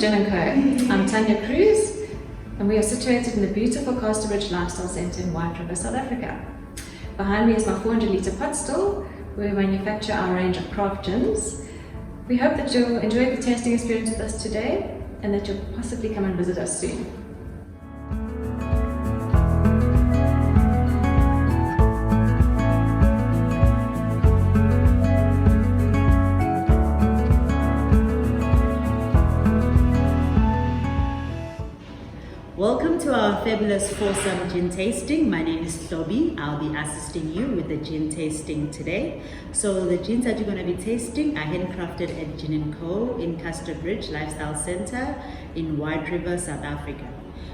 Gin & Co. I'm Tanya Cruz, and we are situated in the beautiful Casterbridge Lifestyle Centre in White River, South Africa. Behind me is my 400-litre pot still, where we manufacture our range of craft gins. We hope that you'll enjoy the tasting experience with us today, and that you'll possibly come and visit us soon. Welcome to our Fabulous Foursome Gin Tasting. My name is Hlobi. I'll be assisting you with the gin tasting today. So the gins that you're going to be tasting are handcrafted at Gin & Co. in Casterbridge Lifestyle Centre in White River, South Africa.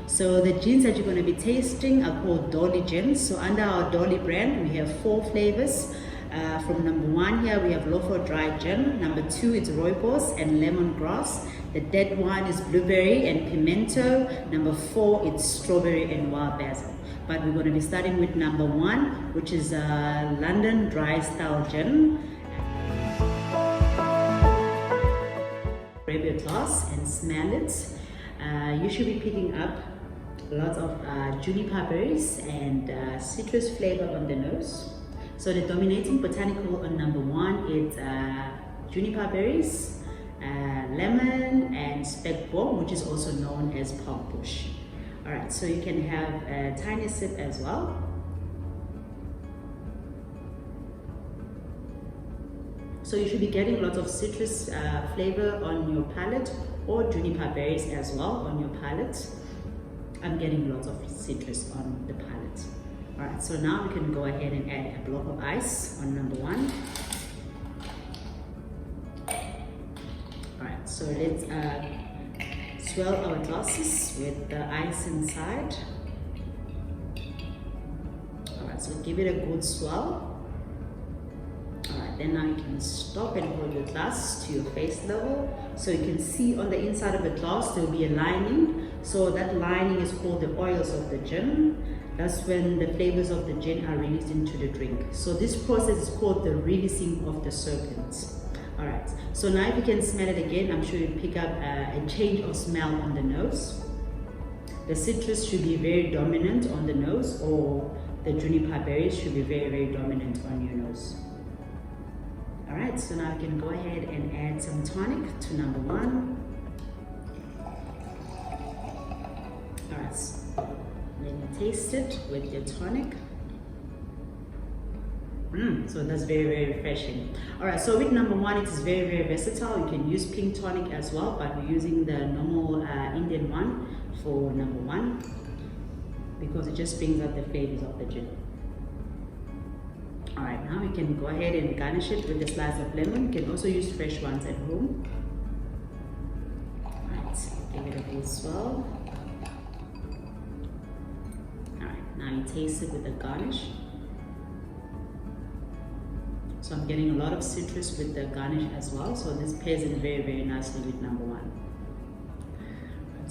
So the gins that you're going to be tasting are called Dolly gins. So under our Dolly brand, we have 4 flavors. From number 1 here, we have Lofo Dry Gin. Number 2 is Rooibos and Lemongrass. The dead one is Blueberry and Pimento. Number 4 it's Strawberry and Wild Basil. But we're going to be starting with number 1, which is London Dry Style Gin. Grab your glass and smell it. You should be picking up lots of juniper berries and citrus flavor on the nose. So the dominating botanical on number 1 is juniper berries, lemon and speckbone, which is also known as palm bush. Alright, so you can have a tiny sip as well. So you should be getting lots of citrus flavor on your palate, or juniper berries as well on your palate. I'm getting lots of citrus on the palate. Alright, so now we can go ahead and add a block of ice on number 1. Alright, so let's swell our glasses with the ice inside. Alright, so give it a good swell. Alright, then now you can stop and hold your glass to your face level. So you can see on the inside of the glass there will be a lining. So that lining is called the oils of the gin. That's when the flavors of the gin are released into the drink. So this process is called the releasing of the serpents. Alright, so now if you can smell it again, I'm sure you pick up a change of smell on the nose. The citrus should be very dominant on the nose, or the juniper berries should be very, very dominant on your nose. Alright, so now you can go ahead and add some tonic to number 1. Alright, then you taste it with your tonic. So that's very, very refreshing. Alright, so with number 1, it is very, very versatile. You can use pink tonic as well, but we're using the normal Indian one for number 1 because it just brings out the flavors of the gin. Alright, now you can go ahead and garnish it with a slice of lemon. You can also use fresh ones at home. Alright, give it a good swirl. Alright, now you taste it with the garnish. So I'm getting a lot of citrus with the garnish as well. So this pairs in very, very nicely with number 1.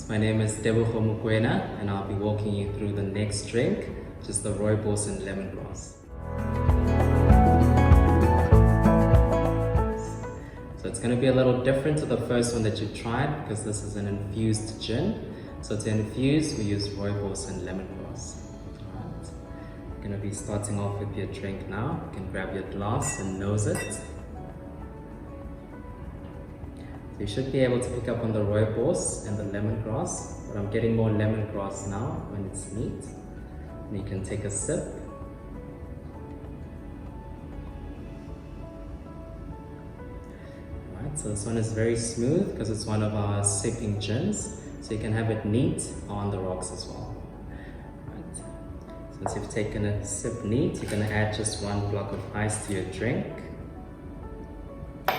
My name is Tebogo Mokoena, and I'll be walking you through the next drink, which is the Rooibos and Lemongrass. So it's going to be a little different to the first one that you tried because this is an infused gin. So to infuse, we use Rooibos and Lemongrass. Going to be starting off with your drink now. You can grab your glass and nose it. So you should be able to pick up on the rooibos and the lemongrass, but I'm getting more lemongrass now when it's neat. And you can take a sip. Alright, so this one is very smooth because it's one of our sipping gins, so you can have it neat or on the rocks as well. Once you've taken a sip neat, you're going to add just 1 block of ice to your drink. You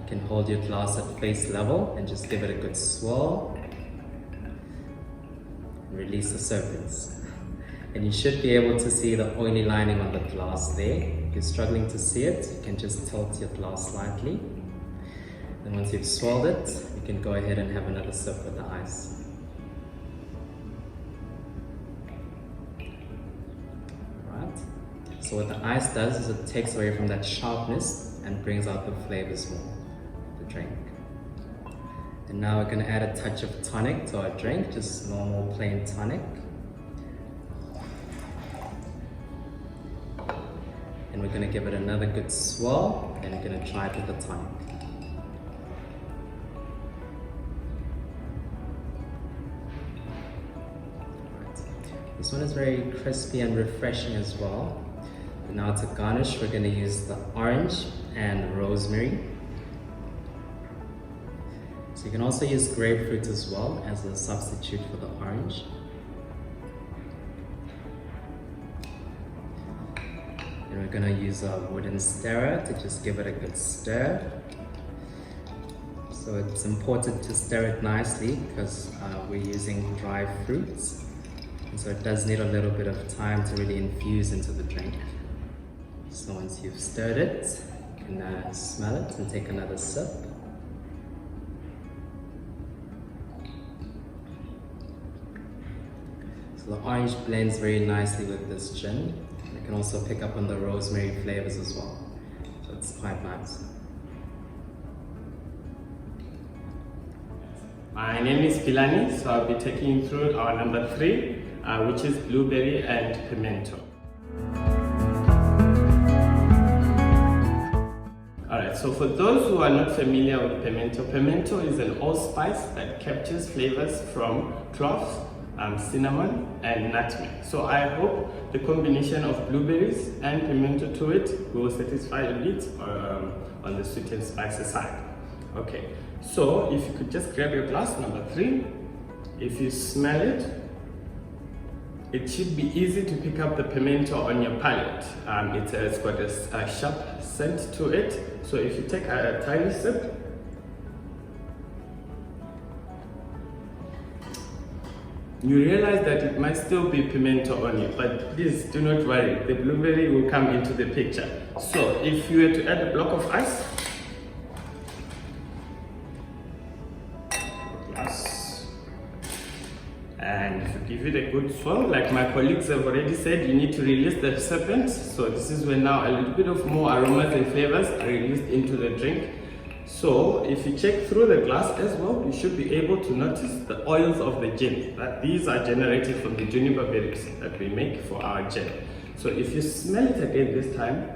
can hold your glass at face level and just give it a good swirl. Release the serpents. And you should be able to see the oily lining on the glass there. If you're struggling to see it, you can just tilt your glass slightly. And once you've swirled it, you can go ahead and have another sip with the ice. So what the ice does is it takes away from that sharpness and brings out the flavors more of the drink. And now we're going to add a touch of tonic to our drink, just normal plain tonic. And we're going to give it another good swirl, and we're going to try it with the tonic. This one is very crispy and refreshing as well. And now to garnish, we're going to use the orange and rosemary. So you can also use grapefruit as well as a substitute for the orange. And we're going to use a wooden stirrer to just give it a good stir. So it's important to stir it nicely because we're using dry fruits. And so it does need a little bit of time to really infuse into the drink. So once you've stirred it, you can smell it and take another sip. So the orange blends very nicely with this gin. You can also pick up on the rosemary flavors as well. So it's quite nice. My name is Pilani, so I'll be taking you through our number 3, which is blueberry and pimento. Alright, so for those who are not familiar with pimento, pimento is an allspice that captures flavors from cloves, cinnamon and nutmeg. So I hope the combination of blueberries and pimento to it will satisfy a bit on the sweet and spicy side. Okay, so if you could just grab your glass, number 3. If you smell it, it should be easy to pick up the pimento on your palate. It has got a sharp scent to it. So if you take a tiny sip, you realize that it might still be pimento on it, but please do not worry, the blueberry will come into the picture. So if you were to add a block of ice, and give it a good swirl, like my colleagues have already said, you need to release the serpent. So this is when now a little bit of more aromas and flavors are released into the drink. So if you check through the glass as well, you should be able to notice the oils of the gin. That these are generated from the juniper berries that we make for our gin. So if you smell it again this time,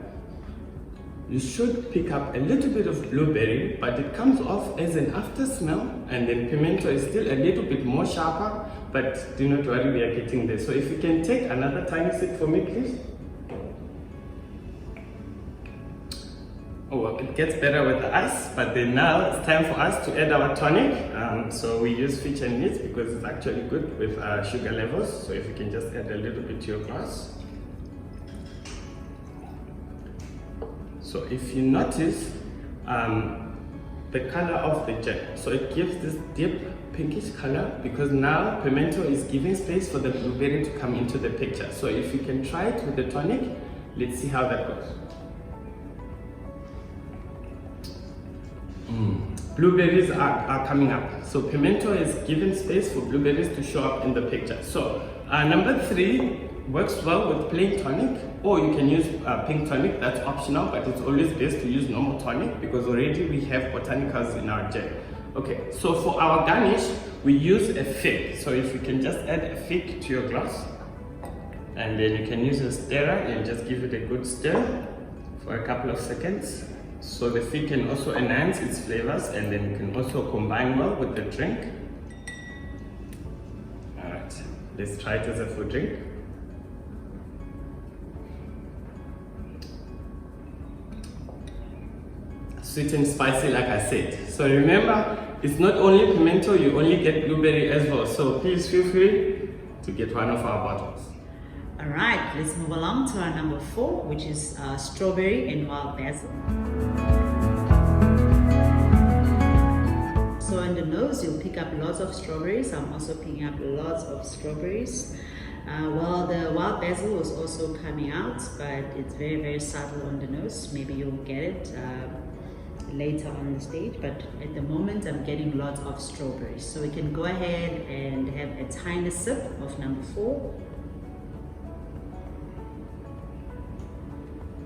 you should pick up a little bit of blueberry, but it comes off as an after smell, and then pimento is still a little bit more sharper, but do not worry, we are getting there. So if you can take another tiny sip for me, please. Oh, well, it gets better with the ice, but then now it's time for us to add our tonic. So we use Fitch and Neat because it's actually good with sugar levels. So if you can just add a little bit to your glass. So if you notice the color of the gin, so it gives this deep pinkish color because now pimento is giving space for the blueberry to come into the picture. So if you can try it with the tonic, let's see how that goes. Blueberries are coming up. So pimento is giving space for blueberries to show up in the picture. So number 3 works well with plain tonic, or you can use pink tonic, that's optional, but it's always best to use normal tonic because already we have botanicals in our gin. Okay, so for our garnish, we use a fig. So if you can just add a fig to your glass, and then you can use a stirrer and just give it a good stir for a couple of seconds. So the fig can also enhance its flavors, and then you can also combine well with the drink. Alright, let's try it as a food drink. Sweet and spicy, like I said. So remember, it's not only pimento, you only get blueberry as well. So please feel free to get one of our bottles. Alright, let's move along to our number 4, which is strawberry and wild basil. So on the nose, you'll pick up lots of strawberries. I'm also picking up lots of strawberries. Well, the wild basil was also coming out, but it's very, very subtle on the nose. Maybe you'll get it later on the stage, but at the moment I'm getting lots of strawberries. So we can go ahead and have a tiny sip of number 4.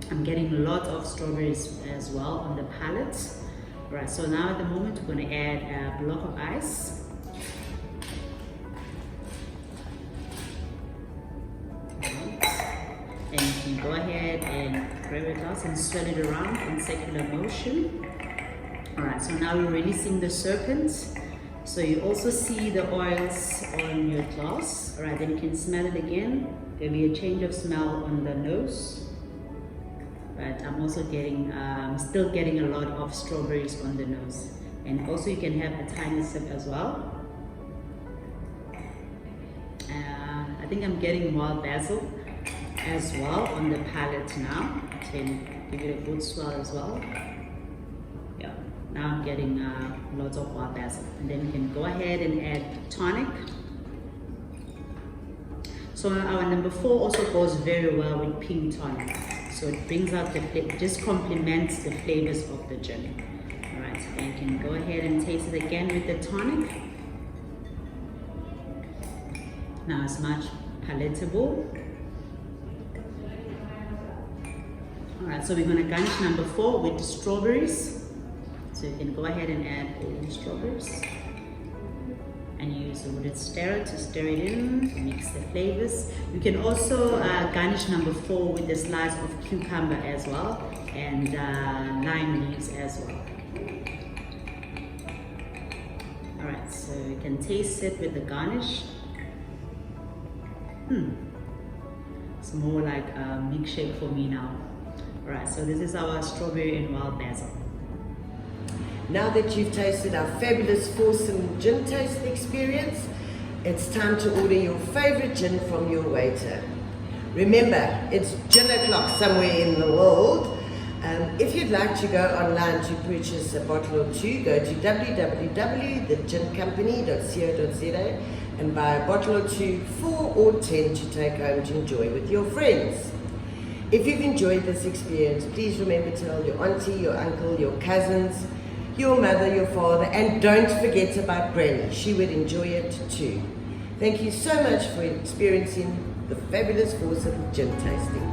I'm getting a lot of strawberries as well on the palate. Right, so now at the moment we're going to add a block of ice. And you can go ahead and grab a glass and swirl it around in circular motion. Alright, so now we're releasing the serpent. So you also see the oils on your glass. Alright, then you can smell it again. There'll be a change of smell on the nose. But I'm also getting, still getting a lot of strawberries on the nose. And also you can have a tiny sip as well. I think I'm getting wild basil as well on the palate now. I can give it a good swirl as well. Yeah, now I'm getting lots of wild basil. And then we can go ahead and add tonic. So our number 4 also goes very well with pink tonic. So it brings out the, just complements the flavors of the gin. Alright, so then you can go ahead and taste it again with the tonic. Now it's much palatable. Alright, so we're going to garnish number 4 with strawberries. So you can go ahead and add all the strawberries. And use a wooden stirrer to stir it in, to mix the flavors. You can also garnish number 4 with a slice of cucumber as well, and lime leaves as well. Alright, so you can taste it with the garnish. It's more like a milkshake for me now. Alright, so this is our strawberry and wild basil. Now that you've tasted our Fabulous Foursome Gin Tasting experience, it's time to order your favorite gin from your waiter. Remember, it's gin o'clock somewhere in the world. If you'd like to go online to purchase a bottle or two, go to www.thegincompany.co.za and buy a bottle or two, 4 or 10 to take home to enjoy with your friends. If you've enjoyed this experience, please remember to tell your auntie, your uncle, your cousins, your mother, your father, and don't forget about Granny. She would enjoy it too. Thank you so much for experiencing the Fabulous Foursome Gin Tasting.